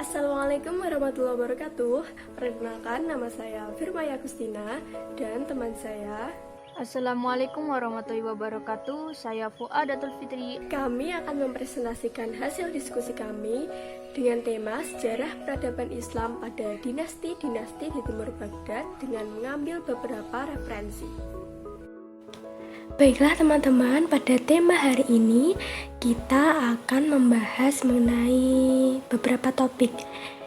Assalamualaikum warahmatullahi wabarakatuh. Perkenalkan, nama saya Firmaya Agustina dan teman saya. Assalamualaikum warahmatullahi wabarakatuh. Saya Fuadatul Fitri. Kami akan mempresentasikan hasil diskusi kami dengan tema sejarah peradaban Islam pada dinasti-dinasti di Timur Baghdad dengan mengambil beberapa referensi. Baiklah teman-teman, pada tema hari ini kita akan membahas mengenai beberapa topik.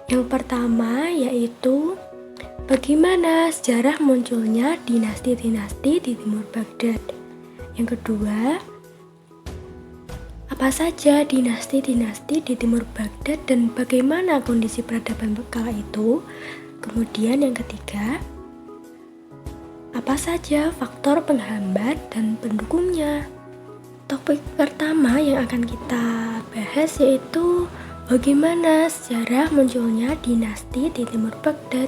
Yang pertama yaitu bagaimana sejarah munculnya dinasti-dinasti di Timur Baghdad. Yang kedua, apa saja dinasti-dinasti di Timur Baghdad dan bagaimana kondisi peradaban kala itu. Kemudian yang ketiga, apa saja faktor penghambat dan pendukungnya. Topik pertama yang akan kita bahas yaitu bagaimana sejarah munculnya dinasti di Timur Baghdad.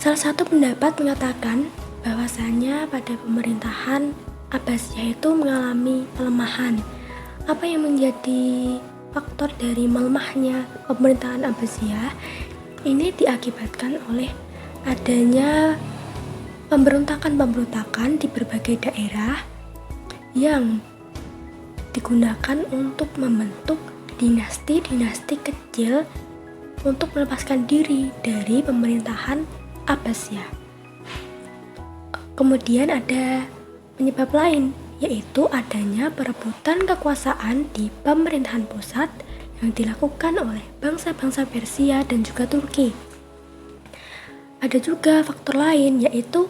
Salah satu pendapat mengatakan bahwasanya pada pemerintahan Abbasiyah itu mengalami pelemahan. Apa yang menjadi faktor dari melemahnya pemerintahan Abbasiyah? Ini diakibatkan oleh adanya pemberontakan di berbagai daerah yang digunakan untuk membentuk dinasti-dinasti kecil untuk melepaskan diri dari pemerintahan Abbasiyah. Kemudian ada penyebab lain, yaitu adanya perebutan kekuasaan di pemerintahan pusat yang dilakukan oleh bangsa-bangsa Persia dan juga Turki. Ada juga faktor lain, yaitu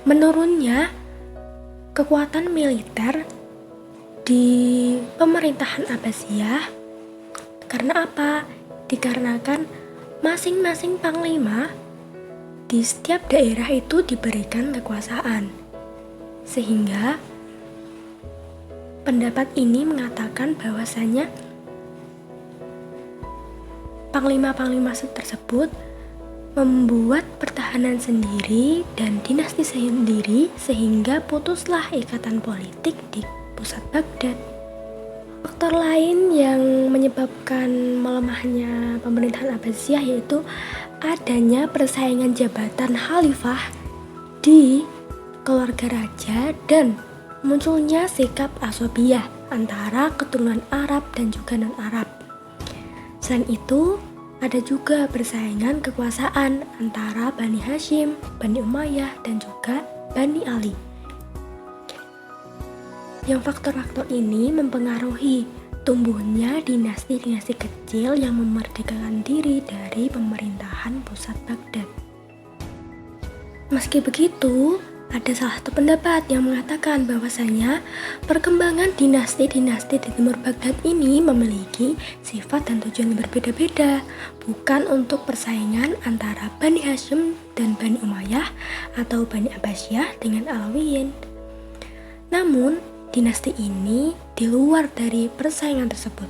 menurunnya kekuatan militer di pemerintahan Abbasiyah. Karena apa? Dikarenakan masing-masing panglima di setiap daerah itu diberikan kekuasaan. Sehingga pendapat ini mengatakan bahwasanya panglima-panglima tersebut membuat pertahanan sendiri dan dinasti sendiri sehingga putuslah ikatan politik di pusat Baghdad. Faktor lain yang menyebabkan melemahnya pemerintahan Abbasiyah yaitu adanya persaingan jabatan khalifah di keluarga raja dan munculnya sikap asobiyah antara keturunan Arab dan juga non-Arab. Selain itu, ada juga persaingan kekuasaan antara Bani Hashim, Bani Umayyah, dan juga Bani Ali. Yang faktor-faktor ini mempengaruhi tumbuhnya dinasti-dinasti kecil yang memerdekakan diri dari pemerintahan pusat Baghdad. Meski begitu, ada salah satu pendapat yang mengatakan bahwasanya perkembangan dinasti-dinasti di Timur Baghdad ini memiliki sifat dan tujuan yang berbeda-beda, bukan untuk persaingan antara Bani Hashim dan Bani Umayyah atau Bani Abbasiyah dengan Alawiyin. Namun, dinasti ini di luar dari persaingan tersebut,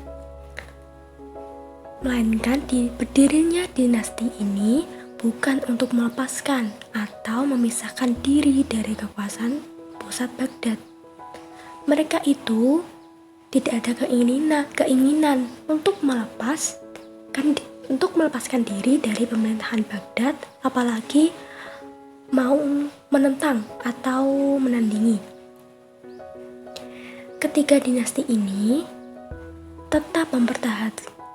melainkan berdirinya dinasti ini bukan untuk melepaskan atau memisahkan diri dari kekuasaan pusat Baghdad. Mereka itu tidak ada keinginan untuk melepaskan diri dari pemerintahan Baghdad, apalagi mau menentang atau menandingi. Ketiga dinasti ini tetap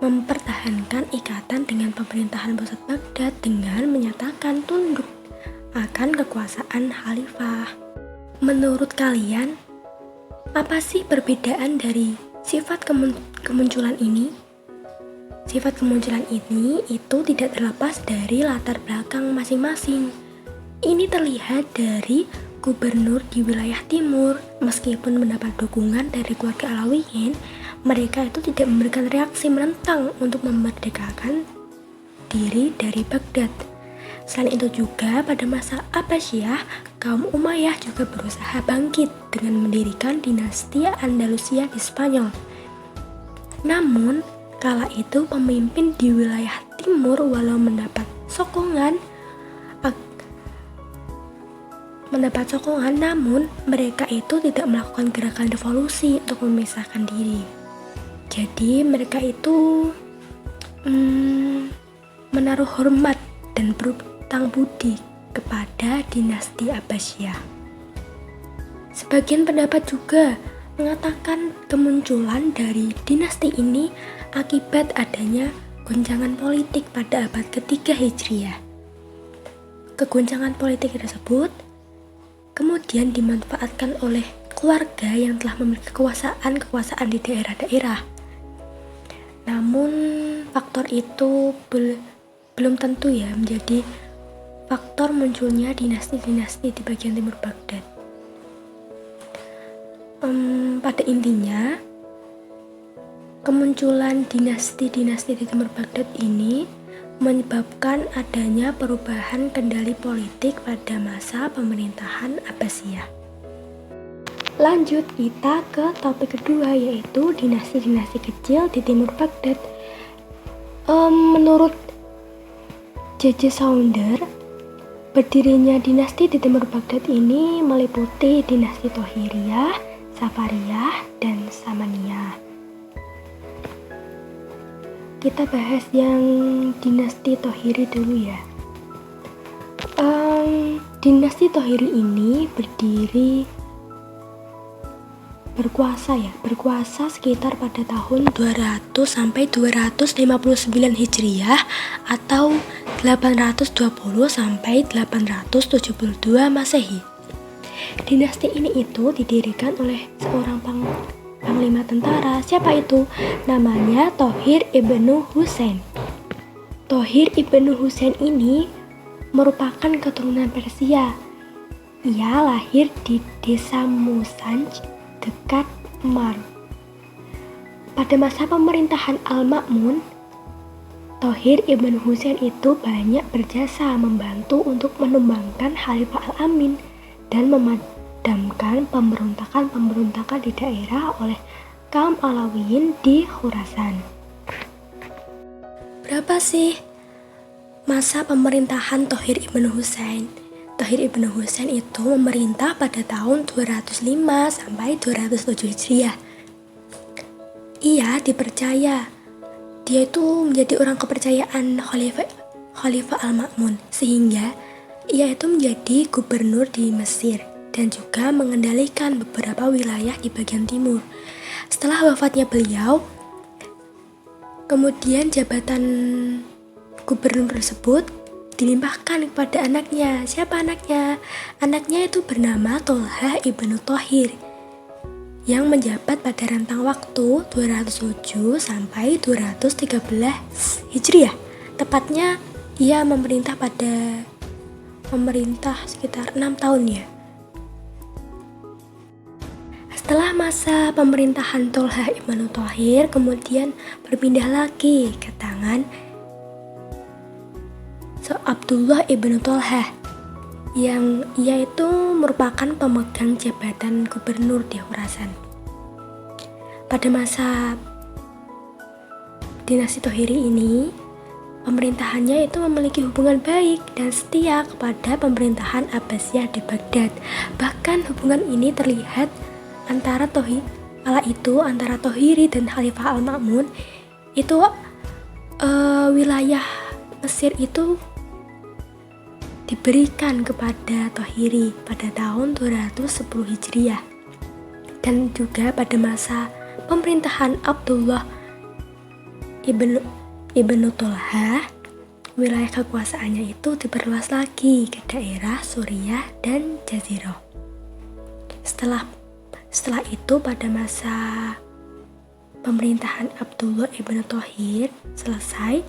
mempertahankan ikatan dengan pemerintahan pusat Baghdad dengan menyatakan tunduk akan kekuasaan khalifah. Menurut kalian, apa sih perbedaan dari sifat kemunculan ini? Sifat kemunculan ini itu tidak terlepas dari latar belakang masing-masing. Ini terlihat dari gubernur di wilayah timur, meskipun mendapat dukungan dari keluarga Alawiyin, mereka itu tidak memberikan reaksi menentang untuk memerdekakan diri dari Baghdad. Selain itu juga pada masa Abbasiyah, kaum Umayyah juga berusaha bangkit dengan mendirikan dinasti Andalusia di Spanyol. Namun, kala itu pemimpin di wilayah timur walau mendapat sokongan, namun mereka itu tidak melakukan gerakan revolusi untuk memisahkan diri. Jadi mereka itu menaruh hormat dan berhutang budi kepada dinasti Abbasiyah. Sebagian pendapat juga mengatakan kemunculan dari dinasti ini akibat adanya goncangan politik pada abad ketiga Hijriah. Kegoncangan politik tersebut kemudian dimanfaatkan oleh keluarga yang telah memiliki kekuasaan di daerah-daerah. Namun faktor itu belum tentu ya menjadi faktor munculnya dinasti-dinasti di bagian timur Baghdad. Pada intinya, kemunculan dinasti-dinasti di timur Baghdad ini menyebabkan adanya perubahan kendali politik pada masa pemerintahan Abbasiyah. Lanjut kita ke topik kedua, yaitu dinasti-dinasti kecil di timur Baghdad. Menurut J.J. Saunder, berdirinya dinasti di timur Baghdad ini meliputi dinasti Tohiriyah, Safariyah, dan Samaniyah. Kita bahas yang dinasti Tohiri dulu ya. Dinasti Tohiri ini berkuasa sekitar pada tahun 200 sampai 259 Hijriah atau 820 sampai 872 Masehi. Dinasti ini itu didirikan oleh seorang panglima tentara. Siapa itu? Namanya Tohir ibnu Husain. Tohir ibnu Husain ini merupakan keturunan Persia. Ia lahir di desa Musanj dekat Mar. Pada masa pemerintahan Al-Ma'mun, Tohir ibnu Husain itu banyak berjasa membantu untuk menumbangkan Khalifah Al-Amin dan memadamkan pemberontakan di daerah oleh kaum Alawiyin di Khurasan. Berapa sih masa pemerintahan Tohir ibnu Husain? Tohir ibnu Husain itu memerintah pada tahun 205 sampai 207 Hijriah. Ia dipercaya, dia itu menjadi orang kepercayaan Khalifah Al-Ma'mun, sehingga ia itu menjadi gubernur di Mesir dan juga mengendalikan beberapa wilayah di bagian timur. Setelah wafatnya beliau, kemudian jabatan gubernur tersebut dilimpahkan kepada anaknya. Siapa anaknya? Anaknya itu bernama Tolha ibnu Tohir yang menjabat pada rentang waktu 207 sampai 213 Hijriah. Tepatnya ia memerintah sekitar 6 tahun ya. Setelah masa pemerintahan Tolha ibnu Tohir kemudian berpindah lagi ke tangan Abdullah ibnu Tolha, yang ia itu merupakan pemegang jabatan gubernur di Khurasan. Pada masa dinasti Tohiri ini, pemerintahannya itu memiliki hubungan baik dan setia kepada pemerintahan Abbasiyah di Baghdad. Bahkan hubungan ini terlihat antara Tohiri dan Khalifah Al-Ma'mun itu wilayah Mesir itu diberikan kepada Tohiri pada tahun 210 Hijriah, dan juga pada masa pemerintahan Abdullah ibnu Tolha, wilayah kekuasaannya itu diperluas lagi ke daerah Suriah dan Jazirah. Setelah itu pada masa pemerintahan Abdullah ibnu Tohir selesai,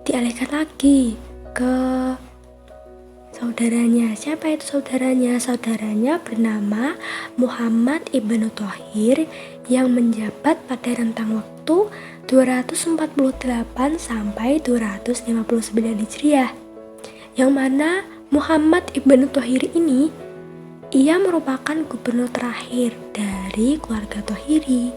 dialihkan lagi ke saudaranya. Siapa itu saudaranya? Saudaranya bernama Muhammad ibnu Tohir yang menjabat pada rentang waktu 248 sampai 259 Hijriah. Yang mana Muhammad ibnu Tohir ini ia merupakan gubernur terakhir dari keluarga Tohiri.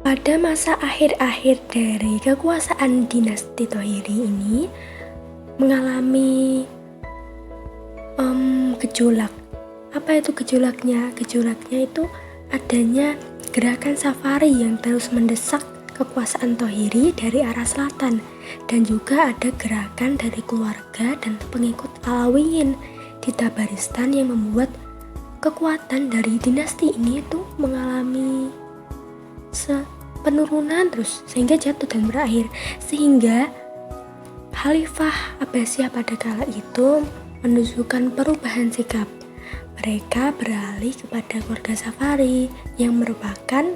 Pada masa akhir-akhir dari kekuasaan dinasti Tohiri ini mengalami gejolak. Apa itu gejolaknya? Gejolaknya itu adanya gerakan safari yang terus mendesak kekuasaan Tohiri dari arah selatan, dan juga ada gerakan dari keluarga dan pengikut Alawiyin di Tabaristan yang membuat kekuatan dari dinasti ini itu mengalami penurunan terus sehingga jatuh dan berakhir, sehingga Khalifah Abbasiyah pada kala itu menunjukkan perubahan sikap. Mereka beralih kepada keluarga Safari yang merupakan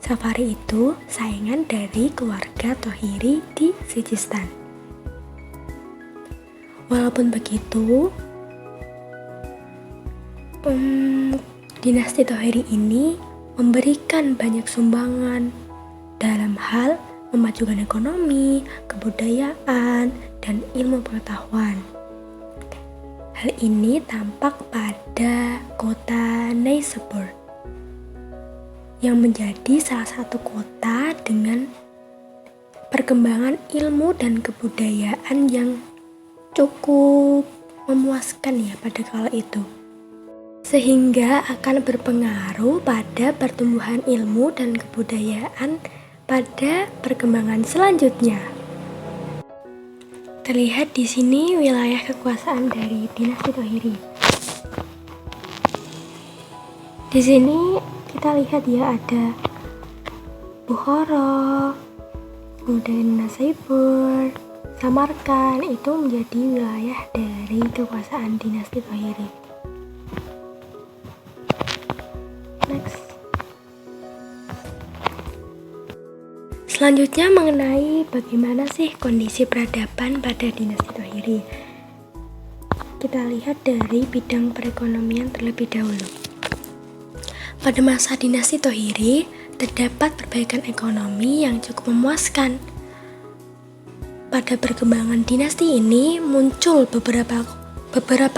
Safari itu saingan dari keluarga Tohiri di Sijistan. Walaupun begitu, dinasti Tohiri ini memberikan banyak sumbangan dalam hal memajukan ekonomi, kebudayaan, dan ilmu pengetahuan. Hal ini tampak pada kota Neysabur yang menjadi salah satu kota dengan perkembangan ilmu dan kebudayaan yang cukup memuaskan ya pada kala itu, sehingga akan berpengaruh pada pertumbuhan ilmu dan kebudayaan pada perkembangan selanjutnya. Terlihat di sini wilayah kekuasaan dari dinasti Tohiri. Di sini kita lihat ya ada Bukhara, kemudian Nasaibur, Samarkand, itu menjadi wilayah dari kekuasaan dinasti Tohiri. Next. Selanjutnya mengenai bagaimana sih kondisi peradaban pada dinasti Tohiri. Kita lihat dari bidang perekonomian terlebih dahulu. Pada masa dinasti Tohiri, terdapat perbaikan ekonomi yang cukup memuaskan. Pada perkembangan dinasti ini muncul beberapa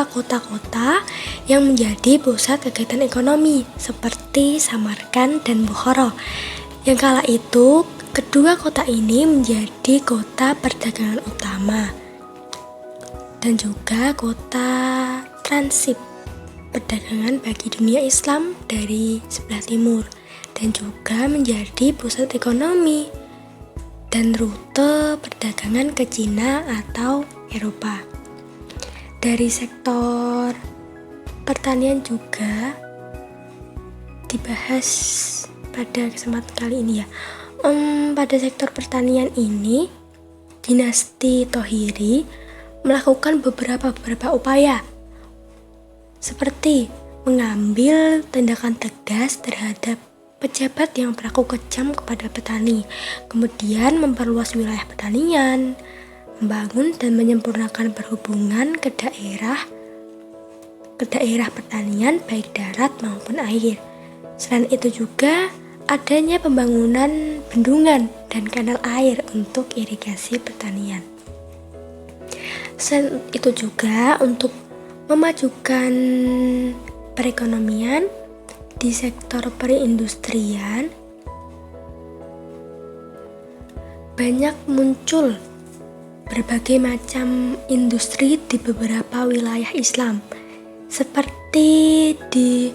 kota-kota yang menjadi pusat kegiatan ekonomi seperti Samarkand dan Bukhara. Yang kala itu kedua kota ini menjadi kota perdagangan utama dan juga kota transit perdagangan bagi dunia Islam dari sebelah timur, dan juga menjadi pusat ekonomi dan rute perdagangan ke Cina atau Eropa. Dari sektor pertanian juga dibahas pada kesempatan kali ini ya. Pada sektor pertanian ini, dinasti Tohiri melakukan beberapa upaya, seperti mengambil tindakan tegas terhadap pejabat yang berlaku kejam kepada petani, kemudian memperluas wilayah pertanian, membangun dan menyempurnakan perhubungan ke daerah pertanian baik darat maupun air. Selain itu juga adanya pembangunan bendungan dan kanal air untuk irigasi pertanian. Selain itu juga untuk memajukan perekonomian di sektor perindustrian, banyak muncul berbagai macam industri di beberapa wilayah Islam, seperti di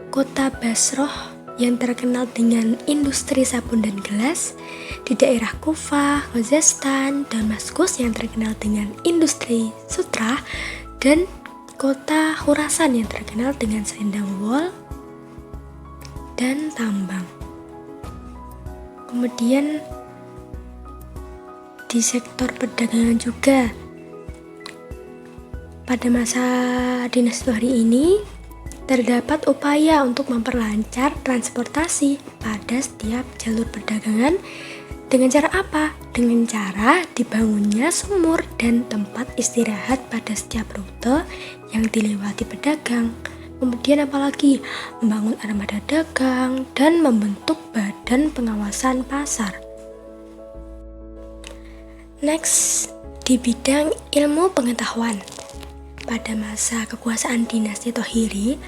kota Basroh yang terkenal dengan industri sabun dan gelas, di daerah Kufah, Khuzestan, Damaskus yang terkenal dengan industri sutra, dan kota Khurasan yang terkenal dengan selendang wol dan tambang. Kemudian di sektor perdagangan juga, pada masa dinasti Tohri ini terdapat upaya untuk memperlancar transportasi pada setiap jalur perdagangan. Dengan cara apa? Dengan cara dibangunnya sumur dan tempat istirahat pada setiap rute yang dilewati pedagang. Kemudian apalagi membangun armada dagang dan membentuk badan pengawasan pasar. Next, di bidang ilmu pengetahuan. Pada masa kekuasaan dinasti Tohiri,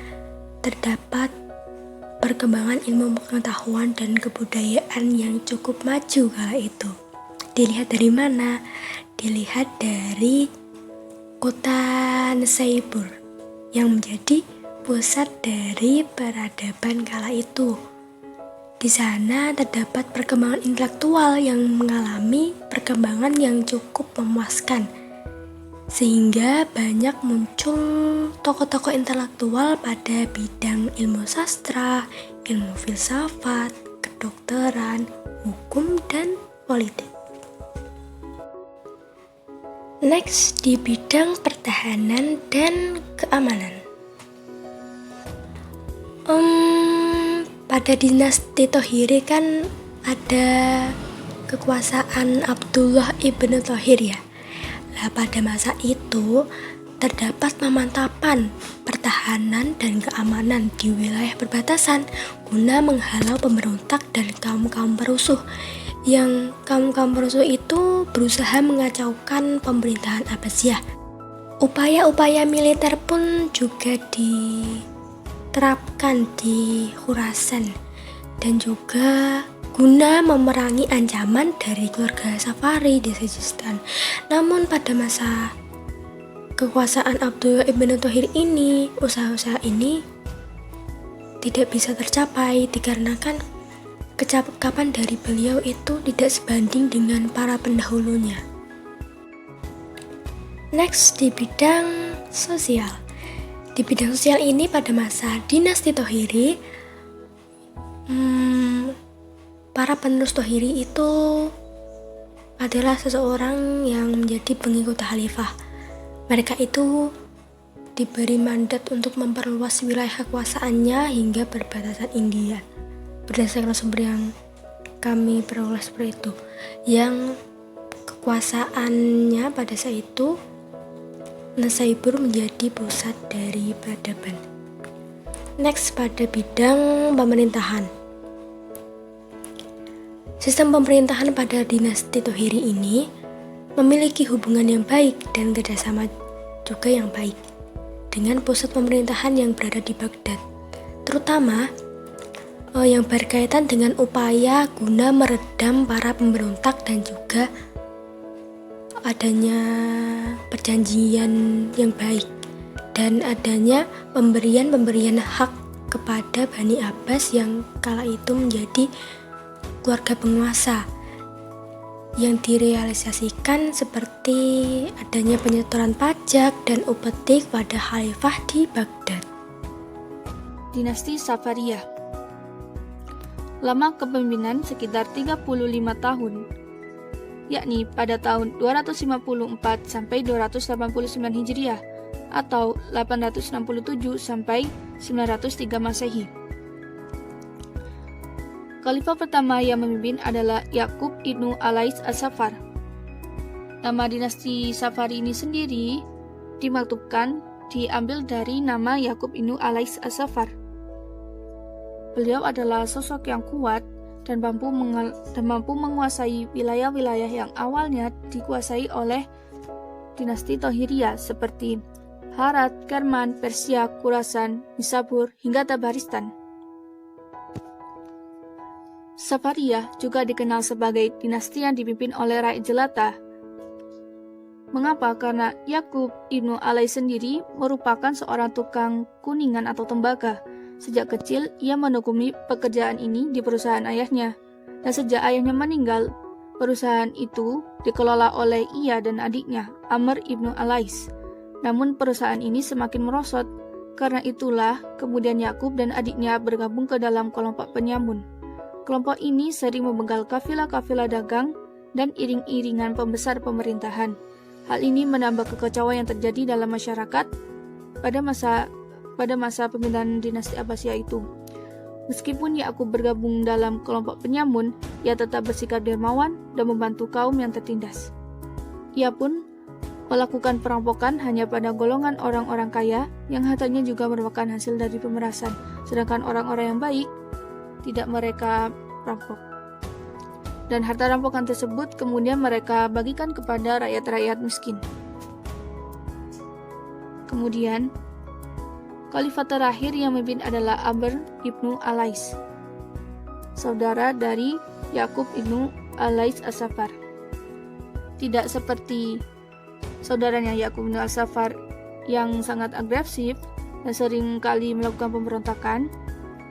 terdapat perkembangan ilmu pengetahuan dan kebudayaan yang cukup maju kala itu. Dilihat dari mana? Dilihat dari kota Neysabur yang menjadi pusat dari peradaban kala itu. Di sana terdapat perkembangan intelektual yang mengalami perkembangan yang cukup memuaskan, sehingga banyak muncul tokoh-tokoh intelektual pada bidang ilmu sastra, ilmu filsafat, kedokteran, hukum, dan politik. Next, di bidang pertahanan dan keamanan. Pada dinasti Thohiri kan ada kekuasaan Abdullah ibnu Thohir ya. Nah, pada masa itu terdapat pemantapan pertahanan dan keamanan di wilayah perbatasan guna menghalau pemberontak dan kaum-kaum perusuh. Yang kaum-kaum perusuh itu berusaha mengacaukan pemerintahan Abbasiyah. Upaya-upaya militer pun juga diterapkan di Khurasan dan juga guna memerangi ancaman dari keluarga Safarid di Sajistan. Namun pada masa kekuasaan Abdullah ibnu Thohir ini, usaha-usaha ini tidak bisa tercapai dikarenakan kecakapan dari beliau itu tidak sebanding dengan para pendahulunya. Next, di bidang sosial. Di bidang sosial ini pada masa dinasti Thohiri, para penerus Thohiri itu adalah seseorang yang menjadi pengikut khalifah. Mereka itu diberi mandat untuk memperluas wilayah kekuasaannya hingga perbatasan India. Berdasarkan sumber yang kami peroleh seperti itu, yang kekuasaannya pada saat itu Nasaibur menjadi pusat dari peradaban. Next, pada bidang pemerintahan. Sistem pemerintahan pada dinasti Thohiri ini memiliki hubungan yang baik dan kerjasama juga yang baik dengan pusat pemerintahan yang berada di Baghdad, terutama yang berkaitan dengan upaya guna meredam para pemberontak dan juga adanya perjanjian yang baik dan adanya pemberian hak kepada Bani Abbas yang kala itu menjadi keluarga penguasa, yang direalisasikan seperti adanya penyetoran pajak dan upeti pada khalifah di Baghdad. Dinasti Safariyah. Lama kepemimpinan sekitar 35 tahun, yakni pada tahun 254 sampai 289 Hijriah atau 867 sampai 903 Masehi. Khalifah pertama yang memimpin adalah Yakub ibnu Alais as-Safar. Nama dinasti Safari ini sendiri dimaktubkan diambil dari nama Yakub ibnu Alais as-Safar. Beliau adalah sosok yang kuat dan mampu menguasai wilayah-wilayah yang awalnya dikuasai oleh dinasti Thohiriyah seperti Herat, Kerman, Persia, Khurasan, Nisabur, hingga Tabaristan. Safariyah juga dikenal sebagai dinasti yang dipimpin oleh rakyat jelata. Mengapa? Karena Yakub ibnu Alais sendiri merupakan seorang tukang kuningan atau tembaga. Sejak kecil, ia menekuni pekerjaan ini di perusahaan ayahnya. Dan sejak ayahnya meninggal, perusahaan itu dikelola oleh ia dan adiknya, Amr ibnu Alais. Namun perusahaan ini semakin merosot. Karena itulah, kemudian Yakub dan adiknya bergabung ke dalam kelompok penyamun. Kelompok ini sering membegal kafilah-kafilah dagang dan iring-iringan pembesar pemerintahan. Hal ini menambah kekacauan yang terjadi dalam masyarakat pada masa pemerintahan dinasti Abbasiyah itu. Meskipun Yakub bergabung dalam kelompok penyamun, ia tetap bersikap dermawan dan membantu kaum yang tertindas. Ia pun melakukan perampokan hanya pada golongan orang-orang kaya yang hartanya juga merupakan hasil dari pemerasan, sedangkan orang-orang yang baik tidak mereka rampok. Dan harta rampokan tersebut kemudian mereka bagikan kepada rakyat-rakyat miskin. Kemudian, khalifah terakhir yang memimpin adalah Amr ibnu Alais, saudara dari Yakub ibnu Alais as-Safar. Tidak seperti saudaranya Yakub ibnu as-Safar yang sangat agresif dan sering kali melakukan pemberontakan,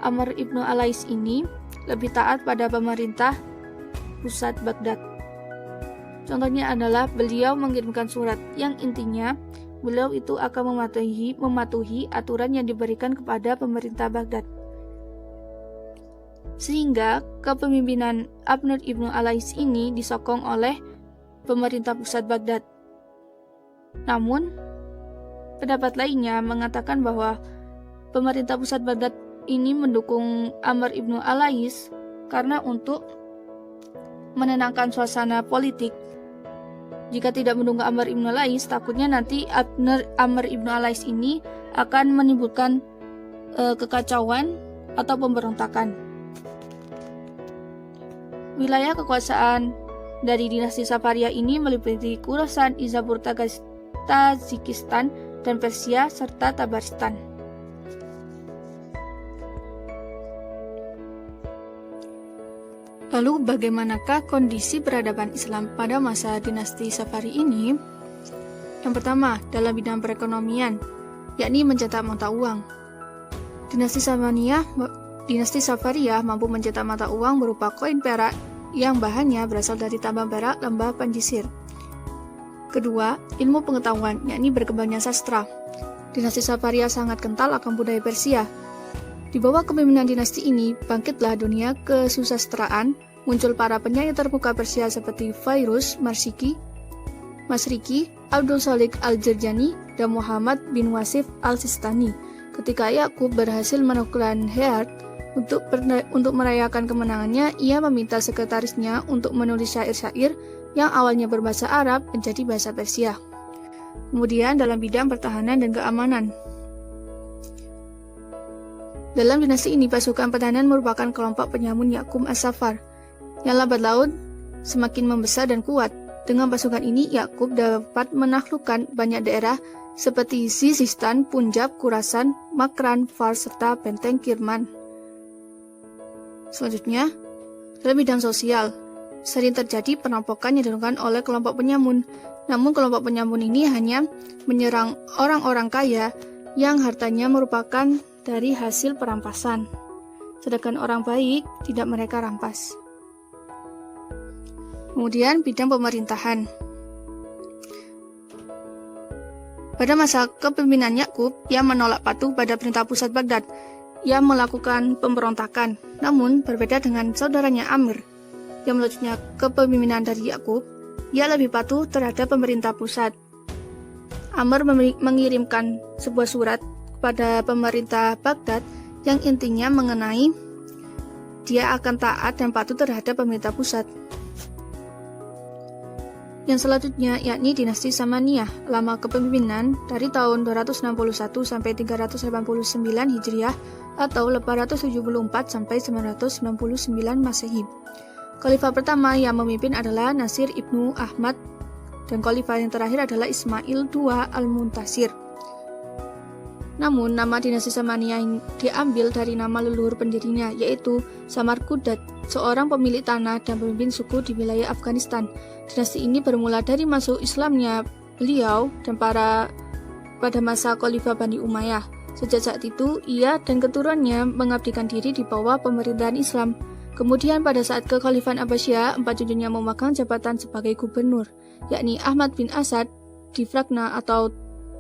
Amr ibnu Alais ini lebih taat pada pemerintah pusat Baghdad. Contohnya adalah beliau mengirimkan surat yang intinya beliau itu akan mematuhi aturan yang diberikan kepada pemerintah Baghdad. Sehingga kepemimpinan Amr ibnu Alais ini disokong oleh pemerintah pusat Baghdad. Namun, pendapat lainnya mengatakan bahwa pemerintah pusat Baghdad ini mendukung Amr ibnu Alais karena untuk menenangkan suasana politik. Jika tidak mendukung Amr ibnu Alais, takutnya nanti Amr ibnu Alais ini akan menimbulkan kekacauan atau pemberontakan. Wilayah kekuasaan dari dinasti Safaria ini meliputi Khurasan, Izabur, Tajikistan, dan Persia, serta Tabaristan. Lalu bagaimanakah kondisi peradaban Islam pada masa dinasti Safari ini? Yang pertama, dalam bidang perekonomian, yakni mencetak mata uang. Dinasti Safaria mampu mencetak mata uang berupa koin perak yang bahannya berasal dari tambang perak lembah Panjshir. Kedua, ilmu pengetahuan, yakni berkembangnya sastra. Dinasti Safaria sangat kental akan budaya Persia. Di bawah kepemimpinan dinasti ini, bangkitlah dunia kesusastraan, muncul para penyair terbuka Persia seperti Fairuz Masriki, Abdul Salik Al-Jurjani, dan Muhammad bin Wasif Al-Sistani. Ketika Yakub berhasil menaklukkan Herat untuk merayakan kemenangannya, ia meminta sekretarisnya untuk menulis syair-syair yang awalnya berbahasa Arab menjadi bahasa Persia. Kemudian dalam bidang pertahanan dan keamanan. Dalam dinasti ini, pasukan pertahanan merupakan kelompok penyamun Yakub As-Safar, yang lambat laun semakin membesar dan kuat. Dengan pasukan ini, Yakub dapat menaklukkan banyak daerah seperti Sistan, Punjab, Khurasan, Makran, Fars, serta benteng Kirman. Selanjutnya, dalam bidang sosial, sering terjadi perampokan yang dilakukan oleh kelompok penyamun. Namun kelompok penyamun ini hanya menyerang orang-orang kaya yang hartanya merupakan dari hasil perampasan, sedangkan orang baik tidak mereka rampas. Kemudian bidang pemerintahan. Pada masa kepemimpinan Yakub, ia menolak patuh pada perintah pusat Baghdad. Ia melakukan pemberontakan, namun berbeda dengan saudaranya Amr, yang melanjutnya kepemimpinan dari Yakub, ia lebih patuh terhadap pemerintah pusat. Amr mengirimkan sebuah surat kepada pemerintah Baghdad yang intinya mengenai dia akan taat dan patuh terhadap pemerintah pusat. Yang selanjutnya yakni dinasti Samaniyah, lama kepemimpinan dari tahun 261 sampai 389 Hijriah atau 874 sampai 999 Masehi. Khalifah pertama yang memimpin adalah Nasir ibnu Ahmad dan khalifah yang terakhir adalah Ismail II Al-Muntasir. Namun, nama dinasti Samaniyah diambil dari nama leluhur pendirinya, yaitu Samar Qudat, seorang pemilik tanah dan pemimpin suku di wilayah Afghanistan. Dinasti ini bermula dari masuk Islamnya beliau dan pada masa Khalifah Bani Umayyah. Sejak saat itu, ia dan keturunannya mengabdikan diri di bawah pemerintahan Islam. Kemudian pada saat kekhalifahan Abbasiyah, 4 cucunya memegang jabatan sebagai gubernur, yakni Ahmad bin Asad di Fragna atau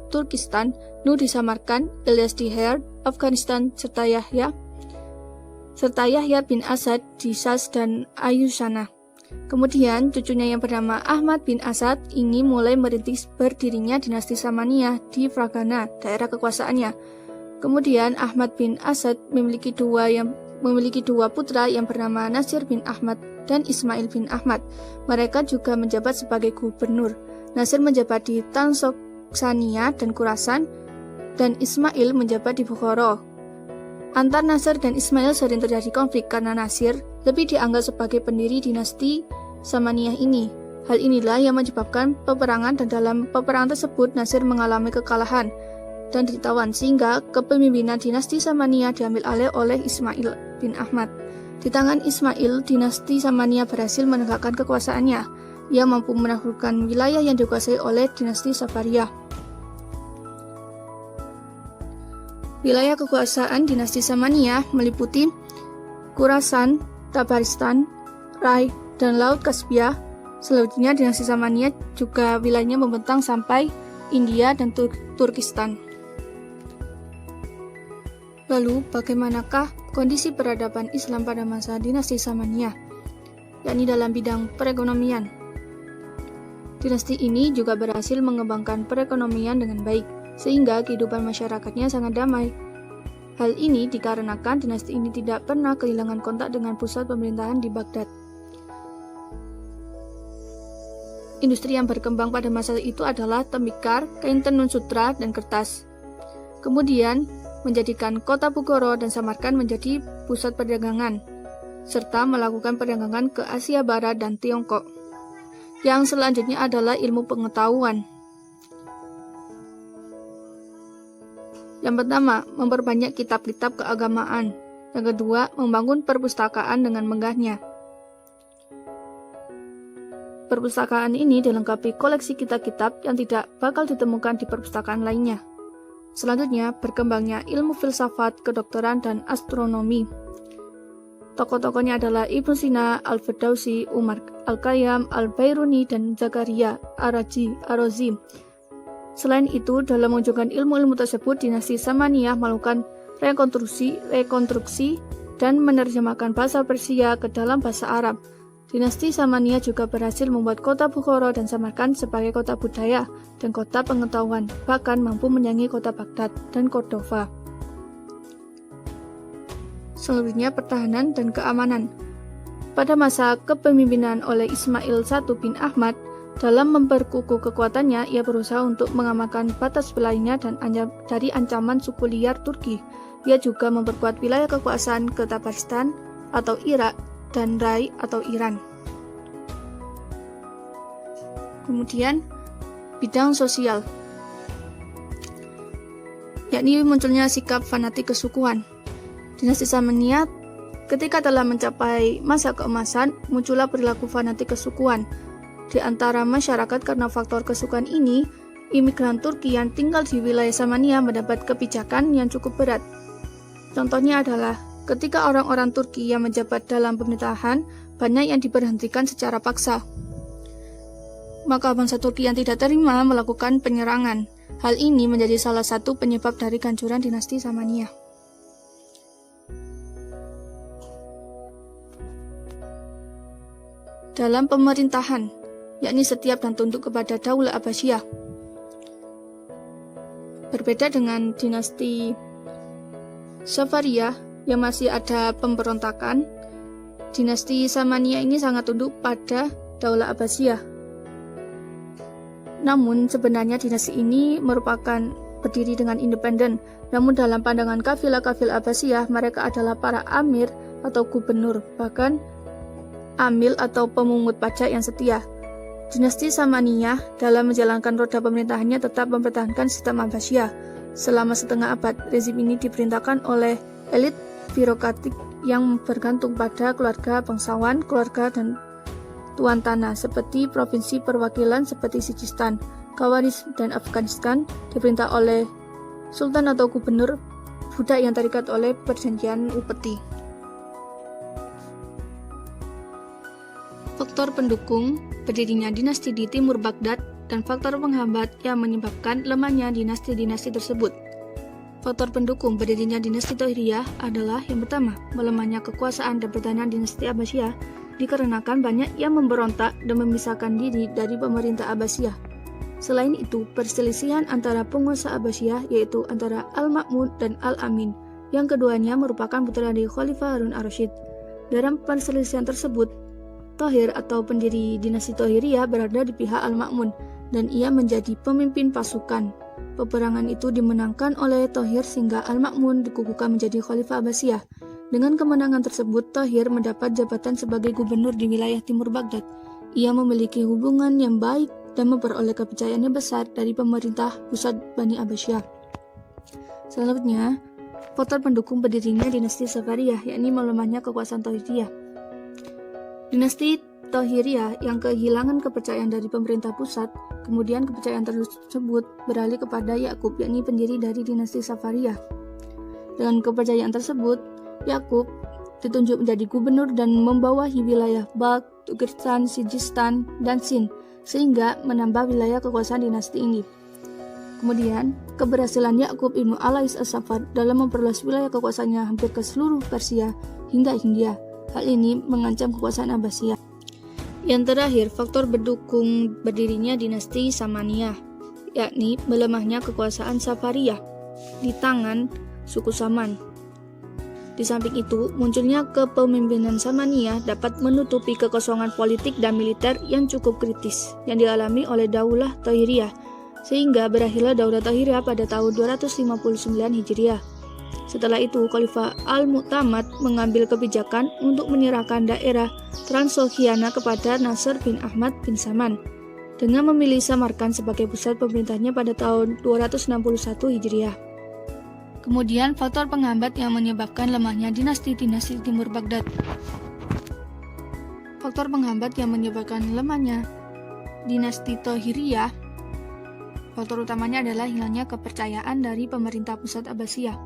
Turkistan, Nuh di Samarkand, Ilyas di Herat, Afghanistan, serta Yahya bin Asad di Sas dan Ayusana. Kemudian cucunya yang bernama Ahmad bin Asad ini mulai merintis berdirinya dinasti Samaniyah di Fragana, daerah kekuasaannya. Kemudian Ahmad bin Asad memiliki dua putra yang bernama Nasir bin Ahmad dan Ismail bin Ahmad. Mereka juga menjabat sebagai gubernur. Nasir menjabat di Tansoksania dan Khurasan, dan Ismail menjabat di Bukhara. Antar Nasir dan Ismail sering terjadi konflik karena Nasir lebih dianggap sebagai pendiri dinasti Samaniyah ini. Hal inilah yang menyebabkan peperangan, dan dalam peperangan tersebut Nasir mengalami kekalahan dan ditawan, sehingga kepemimpinan dinasti Samaniyah diambil alih oleh Ismail bin Ahmad. Di tangan Ismail, dinasti Samaniyah berhasil menegakkan kekuasaannya. Ia mampu menaklukkan wilayah yang dikuasai oleh dinasti Safaria. Wilayah kekuasaan dinasti Samaniyah meliputi Khurasan, Tabaristan, Rai, dan Laut Kaspia. Selanjutnya dinasti Samaniyah juga wilayahnya membentang sampai India dan Turkistan. Lalu, bagaimanakah kondisi peradaban Islam pada masa dinasti Samaniyah, yakni dalam bidang perekonomian? Dinasti ini juga berhasil mengembangkan perekonomian dengan baik, sehingga kehidupan masyarakatnya sangat damai. Hal ini dikarenakan dinasti ini tidak pernah kehilangan kontak dengan pusat pemerintahan di Baghdad. Industri yang berkembang pada masa itu adalah tembikar, kain tenun sutra, dan kertas. Kemudian, menjadikan kota Bukhara dan Samarkand menjadi pusat perdagangan, serta melakukan perdagangan ke Asia Barat dan Tiongkok. Yang selanjutnya adalah ilmu pengetahuan. Yang pertama, memperbanyak kitab-kitab keagamaan. Yang kedua, membangun perpustakaan dengan megahnya. Perpustakaan ini dilengkapi koleksi kitab-kitab yang tidak bakal ditemukan di perpustakaan lainnya. Selanjutnya, berkembangnya ilmu filsafat, kedokteran, dan astronomi. Tokoh-tokohnya adalah Ibnu Sina, Al-Firdausi, Umar Al-Khayyam, Al-Bairuni, dan Zakaria Ar-Razi. Selain itu, dalam mewujudkan ilmu-ilmu tersebut, dinasti Samaniyah melakukan rekonstruksi, dan menerjemahkan bahasa Persia ke dalam bahasa Arab. Dinasti Samaniyah juga berhasil membuat kota Bukhara dan Samarkand sebagai kota budaya dan kota pengetahuan, bahkan mampu menyaingi kota Baghdad dan Cordova. Selanjutnya, pertahanan dan keamanan. Pada masa kepemimpinan oleh Ismail I bin Ahmad, dalam memperkukuh kekuatannya, ia berusaha untuk mengamankan batas wilayahnya dan dari ancaman suku liar Turki. Ia juga memperkuat wilayah kekuasaan ke Tabaristan atau Irak dan Rai atau Iran. Kemudian, bidang sosial, yakni munculnya sikap fanatik kesukuan. Dinasti Samaniyah ketika telah mencapai masa keemasan, muncullah perilaku fanatik kesukuan di antara masyarakat. Karena faktor kesukuan ini, imigran Turki yang tinggal di wilayah Samaniyah mendapat kebijakan yang cukup berat. Contohnya adalah ketika orang-orang Turki yang menjabat dalam pemerintahan, banyak yang diberhentikan secara paksa. Maka bangsa Turki yang tidak terima melakukan penyerangan. Hal ini menjadi salah satu penyebab dari kehancuran dinasti Samaniyah. Dalam pemerintahan, yakni setiap dan tunduk kepada Daulah Abbasiyah. Berbeda dengan dinasti Safavidiyah yang masih ada pemberontakan, dinasti Samaniyah ini sangat tunduk pada Daulah Abbasiyah. Namun sebenarnya dinasti ini merupakan berdiri dengan independen. Namun dalam pandangan kafilah-kafilah Abbasiyah, mereka adalah para amir atau gubernur, bahkan amil atau pemungut pajak yang setia. Dinasti Samaniyah dalam menjalankan roda pemerintahannya tetap mempertahankan sistem Abbasiyah. Selama setengah abad, rezim ini diperintahkan oleh elit birokratik yang bergantung pada keluarga bangsawan, keluarga dan tuan tanah, seperti provinsi perwakilan seperti Sijistan, Khawarizm, dan Afghanistan, diperintah oleh sultan atau gubernur budak yang terikat oleh perjanjian upeti. Faktor pendukung berdirinya dinasti di timur Baghdad dan faktor penghambat yang menyebabkan lemahnya dinasti-dinasti tersebut. Faktor pendukung berdirinya dinasti Tohiriyah adalah yang pertama, melemahnya kekuasaan dan pertahanan dinasti Abbasiyah dikarenakan banyak yang memberontak dan memisahkan diri dari pemerintah Abbasiyah. Selain itu, perselisihan antara penguasa Abbasiyah yaitu antara Al-Ma'mun dan Al-Amin, yang keduanya merupakan putra dari Khalifah Harun ar-Rasyid. Dalam perselisihan tersebut, Tohir atau pendiri dinasti Tohiriyah berada di pihak Al-Ma'mun dan ia menjadi pemimpin pasukan. Peperangan itu dimenangkan oleh Tohir sehingga Al-Ma'mun dikukuhkan menjadi Khalifah Abbasiyah. Dengan kemenangan tersebut, Tohir mendapat jabatan sebagai gubernur di wilayah timur Baghdad. Ia memiliki hubungan yang baik dan memperoleh kepercayaan yang besar dari pemerintah pusat Bani Abbasiyah. Selanjutnya, faktor pendukung berdirinya dinasti Safavidiyah, yakni melemahnya kekuasaan Tohiriyah. Dinasti Tohiriyah yang kehilangan kepercayaan dari pemerintah pusat, kemudian kepercayaan tersebut beralih kepada Yakub, yakni pendiri dari dinasti Safavidiyah. Dengan kepercayaan tersebut, Yakub ditunjuk menjadi gubernur dan membawahi wilayah Balkh, Turkistan, Sijistan, dan Sind, sehingga menambah wilayah kekuasaan dinasti ini. Kemudian, keberhasilan Yakub ibnu Alais as-Safar dalam memperluas wilayah kekuasaannya hampir ke seluruh Persia hingga Hindia. Hal ini mengancam kekuasaan Abbasiyah. Yang terakhir, faktor mendukung berdirinya dinasti Samaniyah, yakni melemahnya kekuasaan Safariyah di tangan suku Saman. Di samping itu, munculnya kepemimpinan Samaniyah dapat menutupi kekosongan politik dan militer yang cukup kritis yang dialami oleh Daulah Tahiriyah, sehingga berakhirlah Daulah Tahiriyah pada tahun 259 Hijriah. Setelah itu, Khalifah Al-Mu'tamad mengambil kebijakan untuk menyerahkan daerah Transoxiana kepada Nasr bin Ahmad bin Saman, dengan memilih Samarkand sebagai pusat pemerintahnya pada tahun 261 Hijriah. Kemudian, faktor penghambat yang menyebabkan lemahnya dinasti-dinasti timur Baghdad. Faktor penghambat yang menyebabkan lemahnya dinasti Tahiriyah, faktor utamanya adalah hilangnya kepercayaan dari pemerintah pusat Abbasiyah.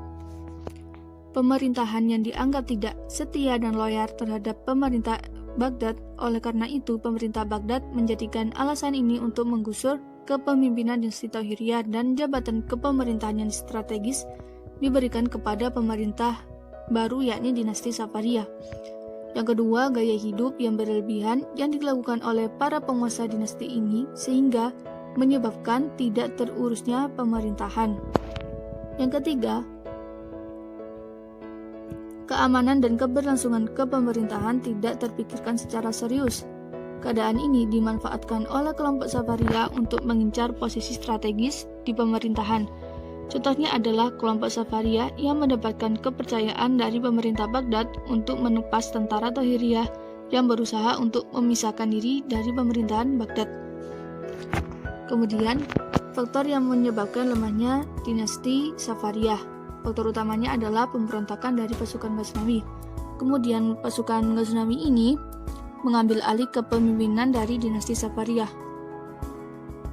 Pemerintahan yang dianggap tidak setia dan loyal terhadap pemerintah Baghdad. Oleh karena itu, pemerintah Baghdad menjadikan alasan ini untuk menggusur kepemimpinan dinasti Tahiriyah dan jabatan kepemerintahan yang strategis diberikan kepada pemerintah baru, yakni dinasti Safariyah. Yang kedua, gaya hidup yang berlebihan yang dilakukan oleh para penguasa dinasti ini sehingga menyebabkan tidak terurusnya pemerintahan. Yang ketiga, keamanan dan keberlangsungan kepemerintahan tidak terpikirkan secara serius. Keadaan ini dimanfaatkan oleh kelompok Safariyah untuk mengincar posisi strategis di pemerintahan. Contohnya adalah kelompok Safariyah yang mendapatkan kepercayaan dari pemerintah Baghdad untuk menupas tentara Tahiriyah yang berusaha untuk memisahkan diri dari pemerintahan Baghdad. Kemudian, faktor yang menyebabkan lemahnya dinasti Safariyah. Faktor utamanya adalah pemberontakan dari pasukan Ghaznawi. Kemudian, pasukan Ghaznawi ini mengambil alih kepemimpinan dari dinasti Safariyah.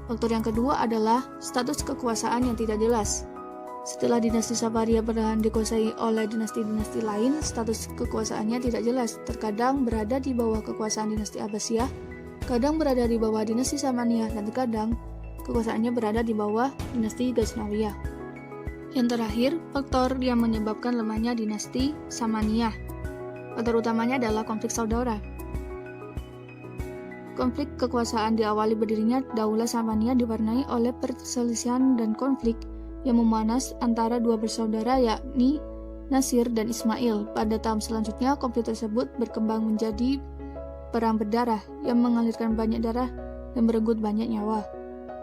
Faktor yang kedua adalah status kekuasaan yang tidak jelas. Setelah dinasti Safariyah perlahan dikuasai oleh dinasti-dinasti lain, status kekuasaannya tidak jelas. Terkadang berada di bawah kekuasaan dinasti Abbasiyah, kadang berada di bawah dinasti Samaniyah, dan terkadang kekuasaannya berada di bawah dinasti Ghaznawiyah. Yang terakhir, faktor yang menyebabkan lemahnya dinasti Samaniyah. Faktor utamanya adalah konflik saudara. Konflik kekuasaan diawali berdirinya Daulah Samaniyah diwarnai oleh perselisihan dan konflik yang memanas antara dua bersaudara, yakni Nasir dan Ismail. Pada tahun selanjutnya, konflik tersebut berkembang menjadi perang berdarah yang mengalirkan banyak darah dan merenggut banyak nyawa.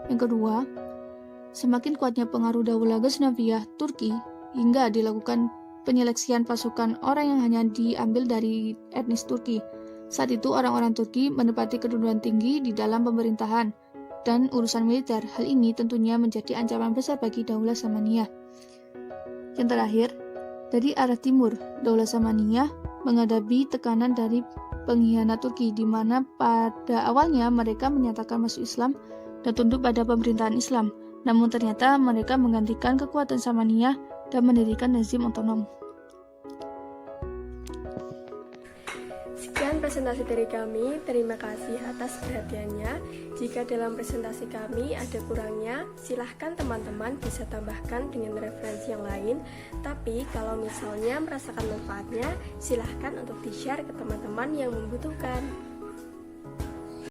Yang kedua, semakin kuatnya pengaruh Daulah Ghaznawiyah Turki hingga dilakukan penyeleksian pasukan orang yang hanya diambil dari etnis Turki. Saat itu orang-orang Turki menempati kedudukan tinggi di dalam pemerintahan dan urusan militer. Hal ini tentunya menjadi ancaman besar bagi Daulah Samaniyah. Yang terakhir, dari arah timur, Daulah Samaniyah menghadapi tekanan dari pengkhianat Turki, di mana pada awalnya mereka menyatakan masuk Islam dan tunduk pada pemerintahan Islam. Namun ternyata mereka menggantikan kekuatan Samaniyah dan mendirikan rezim otonom. Sekian presentasi dari kami, terima kasih atas perhatiannya. Jika dalam presentasi kami ada kurangnya, silahkan teman-teman bisa tambahkan dengan referensi yang lain. Tapi kalau misalnya merasakan manfaatnya, silahkan untuk di-share ke teman-teman yang membutuhkan.